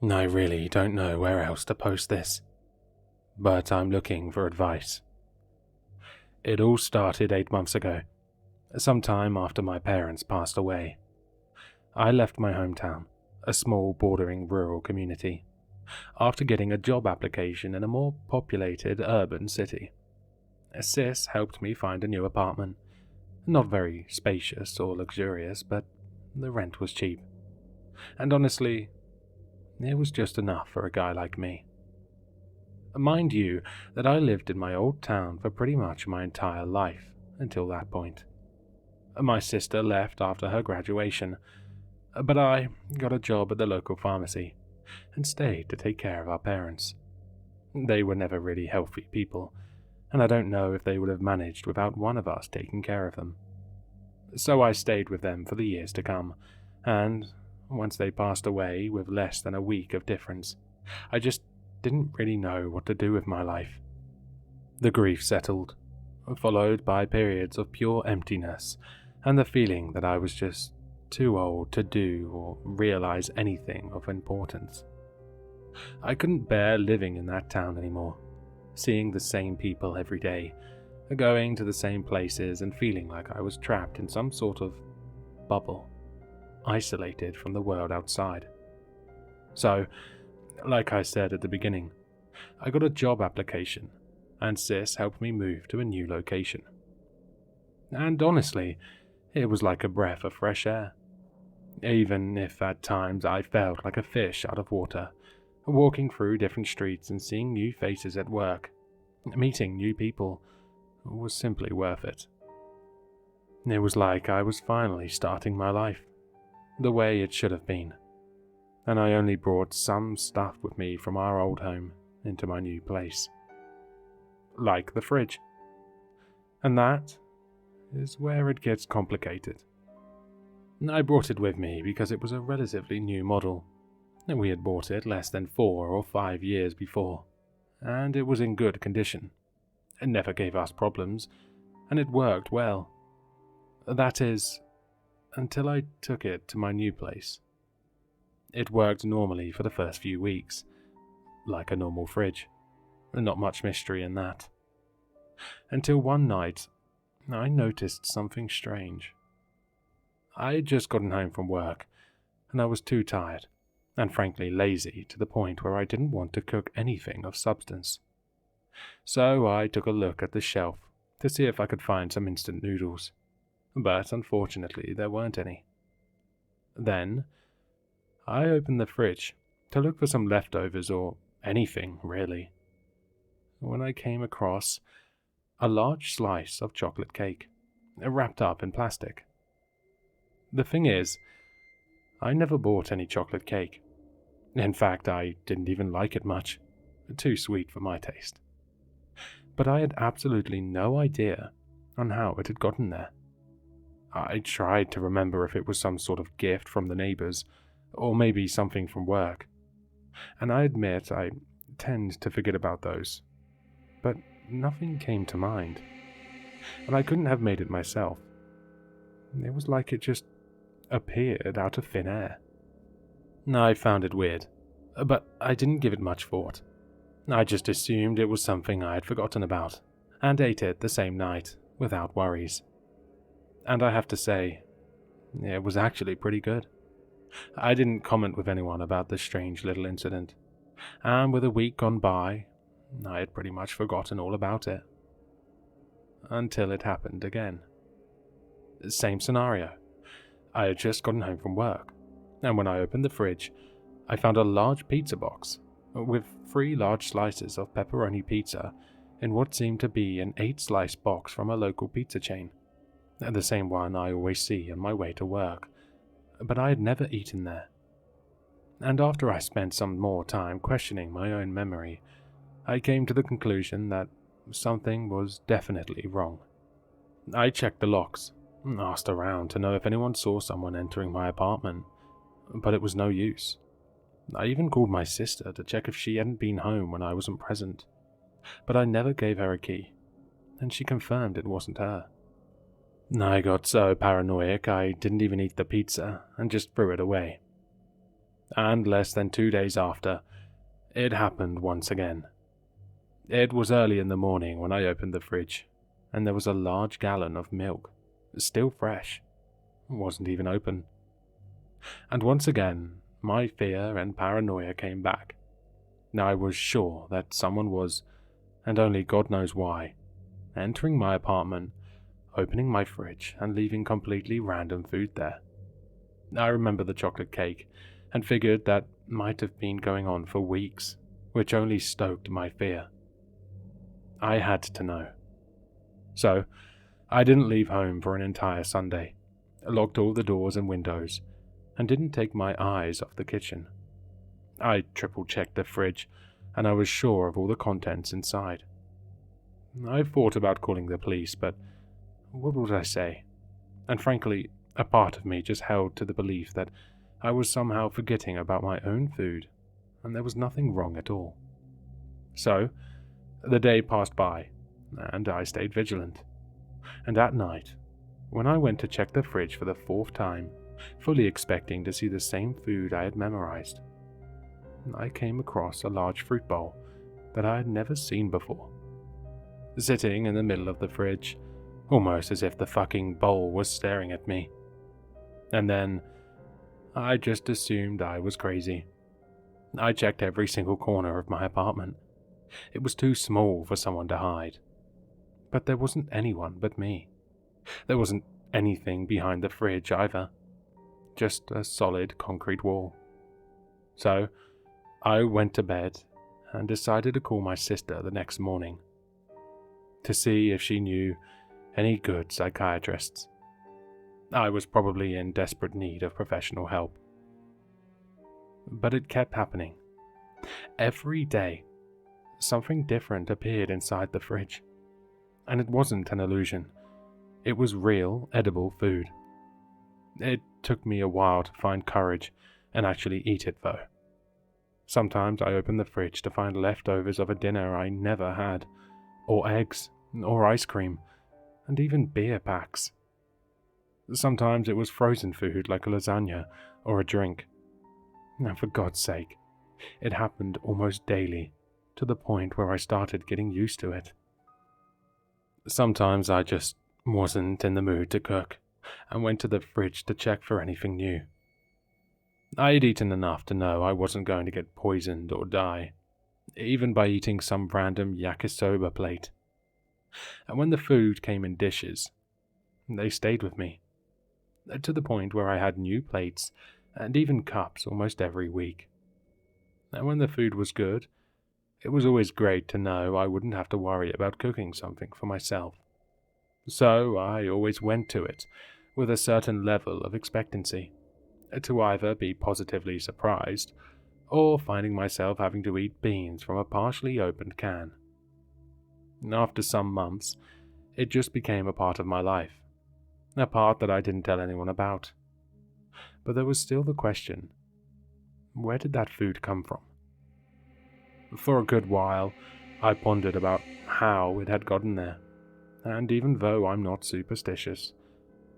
I really don't know where else to post this, but I'm looking for advice. It all started 8 months ago, sometime after my parents passed away. I left my hometown, a small bordering rural community, after getting a job application in a more populated urban city. Sis helped me find a new apartment, not very spacious or luxurious, but the rent was cheap. And honestly, it was just enough for a guy like me. Mind you, that I lived in my old town for pretty much my entire life until that point. My sister left after her graduation, but I got a job at the local pharmacy and stayed to take care of our parents. They were never really healthy people, and I don't know if they would have managed without one of us taking care of them. So I stayed with them for the years to come, and once they passed away with less than a week of difference, I just didn't really know what to do with my life. The grief settled, followed by periods of pure emptiness and the feeling that I was just too old to do or realize anything of importance. I couldn't bear living in that town anymore, seeing the same people every day, going to the same places and feeling like I was trapped in some sort of bubble, isolated from the world outside. So, like I said at the beginning, I got a job application, and Sis helped me move to a new location. And honestly, it was like a breath of fresh air. Even if at times I felt like a fish out of water, walking through different streets and seeing new faces at work, meeting new people, was simply worth it. It was like I was finally starting my life, the way it should have been, and I only brought some stuff with me from our old home into my new place. Like the fridge. And that is where it gets complicated. I brought it with me because it was a relatively new model. We had bought it less than 4 or 5 years before, and it was in good condition. It never gave us problems, and it worked well. That is, until I took it to my new place. It worked normally for the first few weeks, like a normal fridge. Not much mystery in that. Until one night, I noticed something strange. I had just gotten home from work, and I was too tired, and frankly lazy to the point where I didn't want to cook anything of substance. So I took a look at the shelf to see if I could find some instant noodles, but unfortunately there weren't any. Then, I opened the fridge to look for some leftovers or anything, really, when I came across a large slice of chocolate cake, wrapped up in plastic. The thing is, I never bought any chocolate cake. In fact, I didn't even like it much. Too sweet for my taste. But I had absolutely no idea on how it had gotten there. I tried to remember if it was some sort of gift from the neighbors, or maybe something from work. And I admit I tend to forget about those. But nothing came to mind. And I couldn't have made it myself. It was like it just appeared out of thin air. I found it weird, but I didn't give it much thought. I just assumed it was something I had forgotten about, and ate it the same night, without worries. And I have to say, it was actually pretty good. I didn't comment with anyone about this strange little incident, and with a week gone by, I had pretty much forgotten all about it. Until it happened again. Same scenario. I had just gotten home from work, and when I opened the fridge, I found a large pizza box with 3 large slices of pepperoni pizza in what seemed to be an 8-slice box from a local pizza chain, the same one I always see on my way to work, but I had never eaten there. And after I spent some more time questioning my own memory, I came to the conclusion that something was definitely wrong. I checked the locks, asked around to know if anyone saw someone entering my apartment, but it was no use. I even called my sister to check if she hadn't been home when I wasn't present, but I never gave her a key, and she confirmed it wasn't her. I got so paranoid I didn't even eat the pizza and just threw it away. And less than 2 days after, it happened once again. It was early in the morning when I opened the fridge, and there was a large gallon of milk, still fresh, wasn't even open. And once again, my fear and paranoia came back. I was sure that someone was, and only God knows why, entering my apartment, opening my fridge, and leaving completely random food there. I remember the chocolate cake, and figured that might have been going on for weeks, which only stoked my fear. I had to know. So, I didn't leave home for an entire Sunday, locked all the doors and windows, and didn't take my eyes off the kitchen. I triple-checked the fridge, and I was sure of all the contents inside. I thought about calling the police, but what would I say? And frankly, a part of me just held to the belief that I was somehow forgetting about my own food, and there was nothing wrong at all. So, the day passed by, and I stayed vigilant. And at night, when I went to check the fridge for the 4th time, fully expecting to see the same food I had memorized, I came across a large fruit bowl that I had never seen before, sitting in the middle of the fridge, almost as if the fucking bowl was staring at me. And then, I just assumed I was crazy. I checked every single corner of my apartment. It was too small for someone to hide. But there wasn't anyone but me. There wasn't anything behind the fridge either. Just a solid concrete wall. So, I went to bed and decided to call my sister the next morning to see if she knew any good psychiatrists. I was probably in desperate need of professional help. But it kept happening. Every day, something different appeared inside the fridge. And it wasn't an illusion. It was real, edible food. It took me a while to find courage and actually eat it, though. Sometimes I opened the fridge to find leftovers of a dinner I never had, or eggs, or ice cream, and even beer packs. Sometimes it was frozen food like a lasagna or a drink. And for God's sake, it happened almost daily, to the point where I started getting used to it. Sometimes I just wasn't in the mood to cook, and went to the fridge to check for anything new. I had eaten enough to know I wasn't going to get poisoned or die, even by eating some random yakisoba plate. And when the food came in dishes, they stayed with me, to the point where I had new plates and even cups almost every week. And when the food was good, it was always great to know I wouldn't have to worry about cooking something for myself. So I always went to it with a certain level of expectancy, to either be positively surprised or finding myself having to eat beans from a partially opened can. After some months, it just became a part of my life, a part that I didn't tell anyone about. But there was still the question, where did that food come from? For a good while, I pondered about how it had gotten there, and even though I'm not superstitious,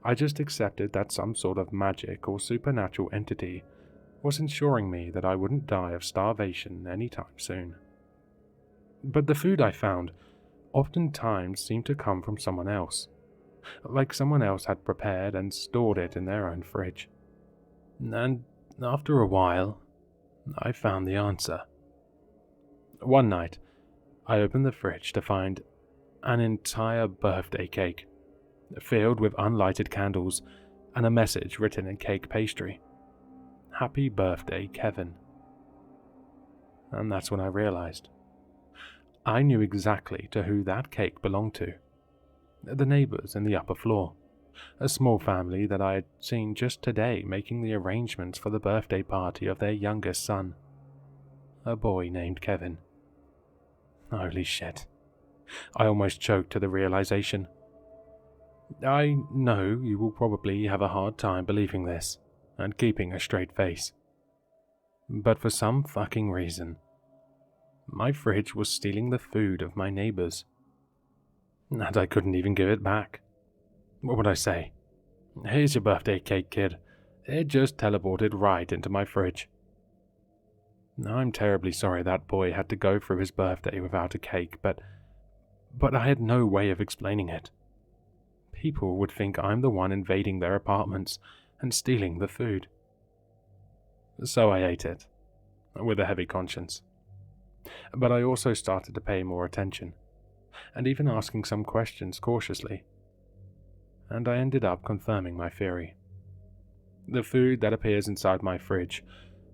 I just accepted that some sort of magic or supernatural entity was ensuring me that I wouldn't die of starvation anytime soon. But the food I found oftentimes seemed to come from someone else, like someone else had prepared and stored it in their own fridge. And after a while, I found the answer. One night, I opened the fridge to find an entire birthday cake, filled with unlighted candles and a message written in cake pastry. Happy birthday, Kevin. And that's when I realized. I knew exactly to who that cake belonged to. The neighbors in the upper floor, a small family that I had seen just today making the arrangements for the birthday party of their youngest son, a boy named Kevin. Holy shit. I almost choked to the realization. I know you will probably have a hard time believing this and keeping a straight face. But for some fucking reason, my fridge was stealing the food of my neighbors. And I couldn't even give it back. What would I say? Here's your birthday cake, kid. It just teleported right into my fridge. I'm terribly sorry that boy had to go through his birthday without a cake, but I had no way of explaining it. People would think I'm the one invading their apartments and stealing the food. So I ate it, with a heavy conscience. But I also started to pay more attention, and even asking some questions cautiously. And I ended up confirming my theory. The food that appears inside my fridge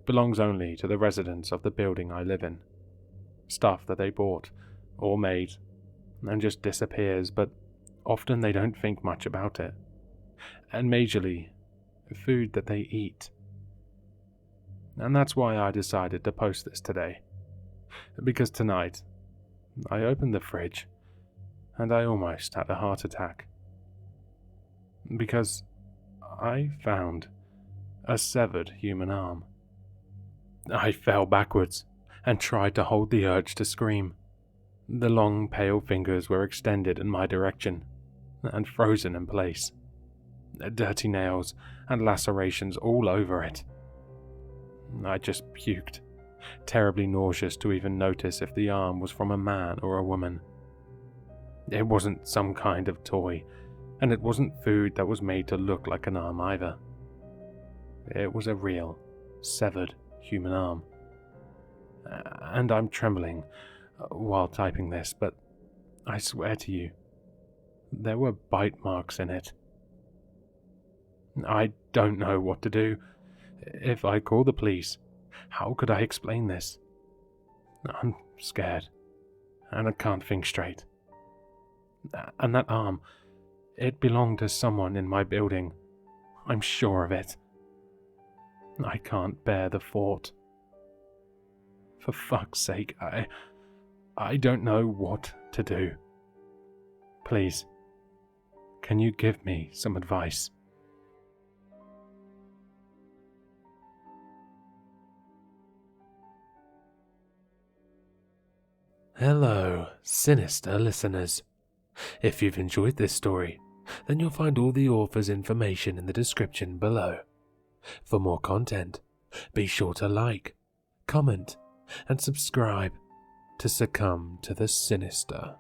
belongs only to the residents of the building I live in. Stuff that they bought or made and just disappears, but often they don't think much about it. And majorly, food that they eat. And that's why I decided to post this today. Because tonight, I opened the fridge and I almost had a heart attack. Because I found a severed human arm. I fell backwards and tried to hold the urge to scream. The long, pale fingers were extended in my direction and frozen in place. Dirty nails and lacerations all over it. I just puked, terribly nauseous to even notice if the arm was from a man or a woman. It wasn't some kind of toy, and it wasn't food that was made to look like an arm either. It was a real, severed human arm. And I'm trembling while typing this, but I swear to you, there were bite marks in it. I don't know what to do. If I call the police, how could I explain this? I'm scared, and I can't think straight. And that arm, it belonged to someone in my building. I'm sure of it. I can't bear the thought. For fuck's sake, I don't know what to do. Please, can you give me some advice? Hello, sinister listeners. If you've enjoyed this story, then you'll find all the author's information in the description below. For more content, be sure to like, comment, and subscribe to succumb to the sinister.